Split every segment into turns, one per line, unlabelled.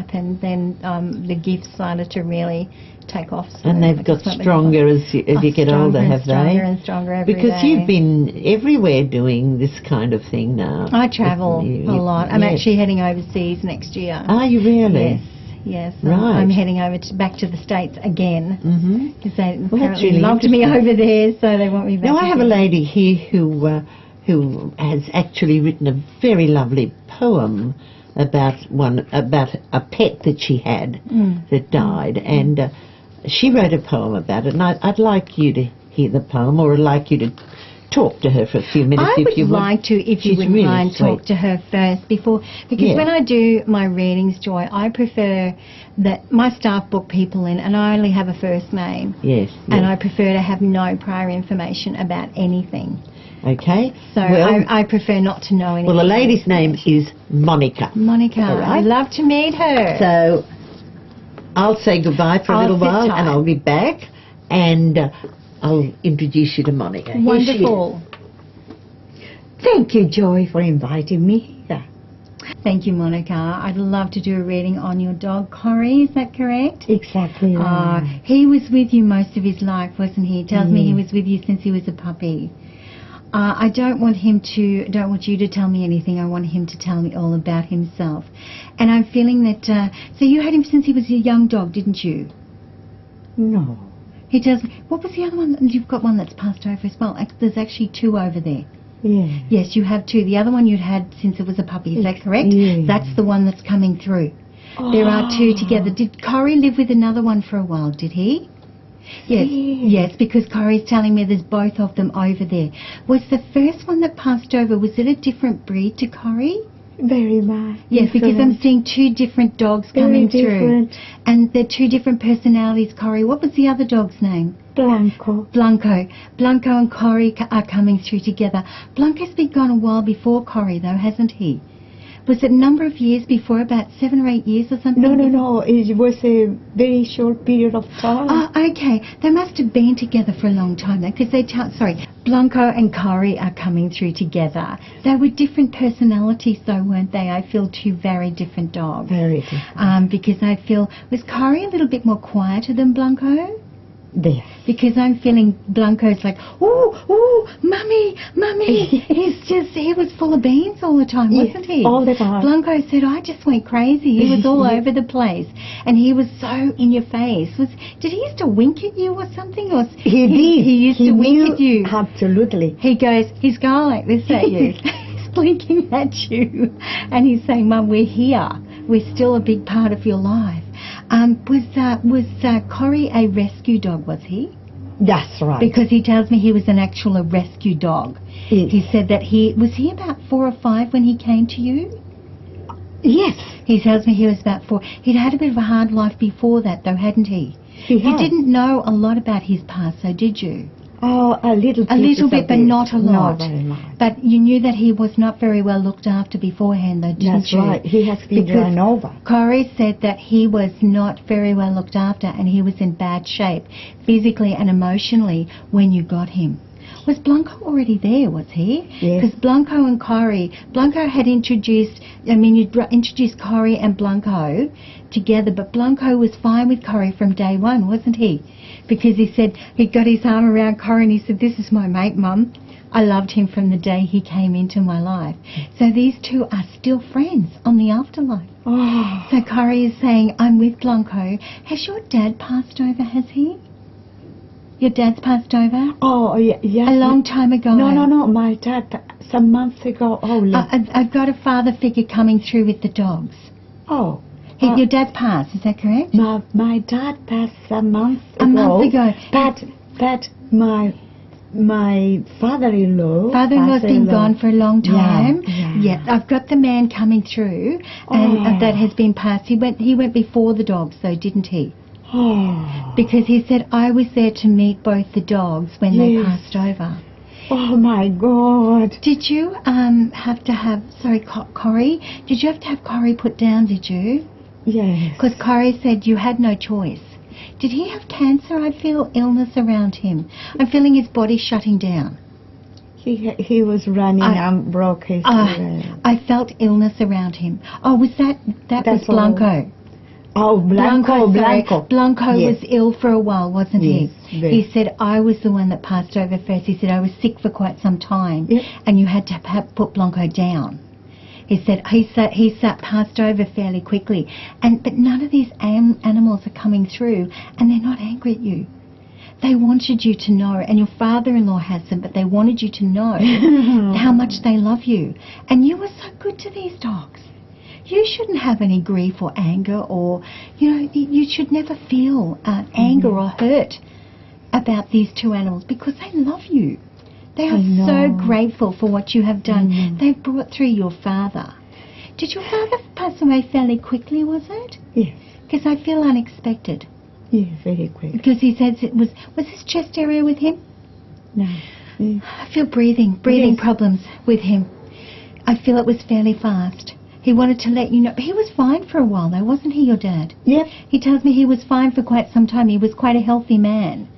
happened, then the gifts started to really take off. So
and they've got stronger as you get older, have they?
Stronger and stronger every day.
Because you've been everywhere doing this kind of thing now.
I travel a lot. I'm actually heading overseas next year.
Are you really?
Yes. Yes,
right.
I'm heading over back to the States again because they apparently
really
loved me over there, so they want me back.
Now I have a lady here who has actually written a very lovely poem about a pet that she had that died, and she wrote a poem about it, and I'd like you to hear the poem, or I'd like you to talk to her for a few minutes.
I would like to, if you wouldn't mind, talk to her first because when I do my readings, Joy, I prefer that my staff book people in, and I only have a first name.
Yes.
And I prefer to have no prior information about anything.
Okay.
So I prefer not to know anything.
Well, the lady's name is Monica.
Monica.
All right.
I'd love to meet her.
So I'll say goodbye for a little while, and I'll be back, and I'll introduce you to Monica.
Wonderful.
Thank you, Joy, for inviting me here.
Thank you, Monica. I'd love to do a reading on your dog, Corey. Is that correct?
Exactly right.
He was with you most of his life, wasn't he? He tells me he was with you since he was a puppy. I don't want you to tell me anything. I want him to tell me all about himself. And I'm feeling that, so you had him since he was a young dog, didn't you?
No.
He tells me, what was the other one? You've got one that's passed over as well. There's actually two over there.
Yeah.
Yes, you have two. The other one you'd had since it was a puppy. Is that correct?
Yeah.
That's the one that's coming through. Oh. There are two together. Did Corey live with another one for a while, did he? Yes. Yes, because Corey's telling me there's both of them over there. Was the first one that passed over, was it a different breed to Corey?
Very much.
Yes, because I'm seeing two different dogs coming through. And they're two different personalities, Corey. What was the other dog's name?
Blanco.
Blanco. Blanco and Corey are coming through together. Blanco's been gone a while before Corey, though, hasn't he? Was it a number of years before, about 7 or 8 years or something?
No. It was a very short period of time.
Oh, okay. They must have been together for a long time then, because Blanco and Corey are coming through together. They were different personalities, though, weren't they? I feel two very different dogs.
Very different.
Because I feel, was Corey a little bit more quieter than Blanco?
Yes.
Because I'm feeling Blanco's like, ooh, mummy. He was full of beans all the time, wasn't he?
All the time.
Blanco said, I just went crazy. He was all over the place. And he was so in your face. Did he used to wink at you or something? Or
he did.
He used to wink at you.
Absolutely.
He's going like this at you. He's blinking at you. And he's saying, Mum, we're here. We're still a big part of your life. Was Corey a rescue dog, was he?
That's right.
Because he tells me he was an actual rescue dog. He said that was he about 4 or 5 when he came to you?
Yes.
He tells me he was about 4. He'd had a bit of a hard life before that, though, hadn't he? You didn't know a lot about his past, so did you?
Oh, a little bit.
A little bit, but not a lot.
Not very much.
But you knew that he was not very well looked after beforehand, though, didn't you?
That's right. He has been run over.
Corey said that he was not very well looked after and he was in bad shape, physically and emotionally, when you got him. Was Blanco already there, was he?
Yes.
Because Blanco and Corey, Blanco had introduced Corey and Blanco together, but Blanco was fine with Corey from day one, wasn't he? Because he said, he got his arm around Corey and he said, this is my mate, Mum. I loved him from the day he came into my life. So these two are still friends on the afterlife.
Oh.
So Corey is saying, I'm with Blanco. Has your dad passed over, has he? Your dad's passed over?
Oh, yes.
A long time ago?
No. My dad, some months ago.
I've got a father figure coming through with the dogs.
Oh.
Your dad's passed, is that correct?
My dad passed a month ago.
A month ago.
But my father-in-law...
Father-in-law's been gone for a long time.
Yeah.
I've got the man coming through, and that has been passed. He went before the dogs, though, didn't he?
Oh.
Because he said, I was there to meet both the dogs when they passed over.
Oh, my God.
Did you have to have... Sorry, Corey? Did you have to have Corey put down, did you?
Yes.
Because Corey said you had no choice. Did he have cancer? I feel illness around him. I'm feeling his body shutting down.
He was running and broke his leg.
I felt illness around him. Oh, was that was Blanco?
Oh, Blanco.
sorry. Blanco
Yes.
was ill for a while, wasn't
Yes,
he?
very.
He said, I was the one that passed over first. He said, I was sick for quite some time,
Yep.
and you had to put Blanco down. He said he passed over fairly quickly, but none of these animals are coming through, and they're not angry at you. They wanted you to know, and your father-in-law hasn't, but they wanted you to know how much they love you. And you were so good to these dogs. You shouldn't have any grief or anger, or, you should never feel anger or hurt about these two animals, because they love you. They are so grateful for what you have done. They've brought through your father. Did your father pass away fairly quickly, was it?
Yes.
Because I feel unexpected.
Yes, very quick.
Because he says it was his chest area with him?
No. Yes.
I feel breathing
Yes.
problems with him. I feel it was fairly fast. He wanted to let you know. He was fine for a while though, wasn't he, your dad?
Yep.
He tells me he was fine for quite some time. He was quite a healthy man.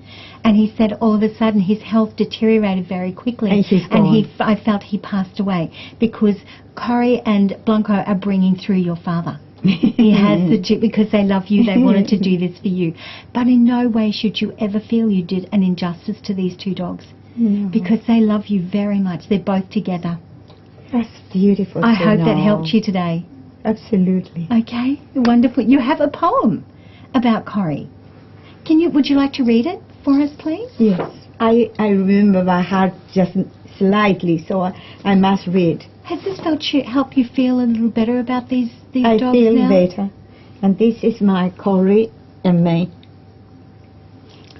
And he said all of a sudden his health deteriorated very quickly.
And he's gone.
I felt he passed away because Corrie and Blanco are bringing through your father. He has because they love you, they wanted to do this for you. But in no way should you ever feel you did an injustice to these two dogs.
No.
Because they love you very much. They're both together.
That's beautiful.
I
to
hope that
know.
helped you today.
Absolutely.
Okay, wonderful. You have a poem about Corrie. Would you like to read it for us, please?
Yes. I remember my heart just slightly, so I must read.
Has this help you feel a little better about these
I
dogs
feel
now?
better. And this is my Corrie and me.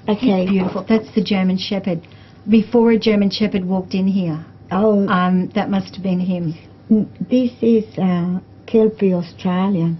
Okay.
It's beautiful. That's the German Shepherd. Before a German Shepherd walked in here,
Oh,
that must have been him.
this is Kelpie Australian.